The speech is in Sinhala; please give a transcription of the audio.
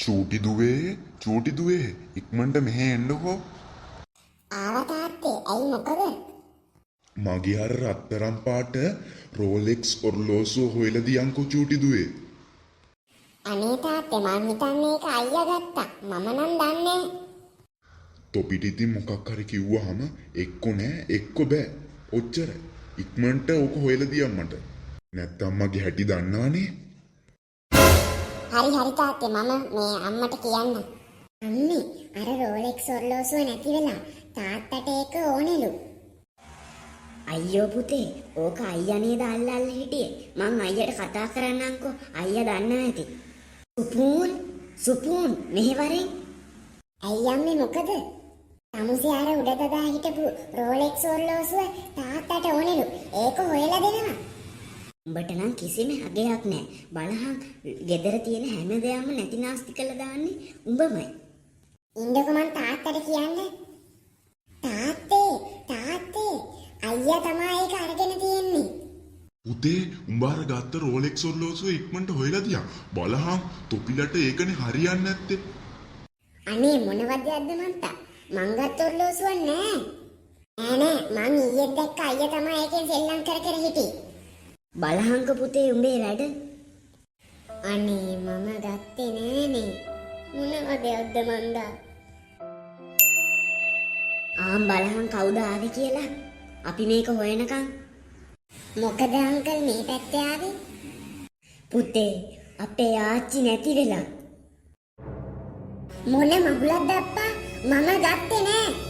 චූටි දුවේ ඉක්මනට මෙහෙ එන්නකෝ. ආවා තාත්තේ. ඇයි මොකද? මගේ අර රත්තරන් පාට රෝලෙක්ස් ඔර්ලෝසුව හොයලා දියන්කෝ චූටි දුවේ. අනේ තාත්තේ මං හිතන්නේ ඒක අයියා ගත්තා. මම නම් දන්නේ. තොපිට ඉතින් මොකක් හරි කිව්වහම එක්ක නෑ එක්ක බෑ. ඔච්චරයි. ඉක්මනට ඕක හොයලා දියන් මට. නැත්තම් මගේ හැටි දන්නවනේ. හරි තාත්තේ මම මේ අම්මට කියන්න. අම්මේ අර රෝලෙක්ස් ඔර්ලෝසුව නැති වෙලා තාත්තට ඒක ඕනෙලු. අයියෝ පුතේ ඕක අයියා නේද අල්ලල්ල හිටියේ. මං අයියට කතා කරන්නම්කෝ. අයියා දන්නා ඇති. සුපූන් මෙහෙ වරෙන්. ඇයි අම්මේ මොකද? තමුසේ අර උඩ දදා හිටපු රෝලෙක්ස් ඔර්ලෝසුව තාත්තට ඕනෙලු. ඒක හොයලා දෙනවා. උඹට නම් කිසිම අගයක් නැහැ. බලහන් ගෙදර තියෙන හැම දෙයක්ම නැති නාස්ති කරලා දාන්නේ උඹමයි. ඉන්නකො මං තාත්තට කියන්න. තාත්තේ අයියා තමයි ඒක අරගෙන තියෙන්නේ. පුතේ උඹ අර ගත්ත රෝලෙක්ස් ඔර්ලෝසුව ඉක්මනට හොයලා දියන්. බලහන් තොපිලට ඒකනේ හරියන්නේ නැත්තේ. අනේ මොන වදයක්ද මන්තා? මං ගත්ත ඔර්ලෝසුවක් නෑ. මං ඊයේ දැක්ක අයියා තමයි ඒකෙන් සෙල්ලම් කර හිටියේ. බලහංක පුතේ උඹේ වැඩ. අනේ මම ගත්තේ නෑනේ. මොන වදයක්ද මන්දා? බලහන් කවුද ආවේ කියලා. අපි මේක හොයනකම්. මොකද අංකල් මේ පැත්තේ ආවේ? පුතේ අපේ ආච්චි නැති වෙලා. මොන මගුලක්ද අප්පා? මම ගත්තේ නෑ.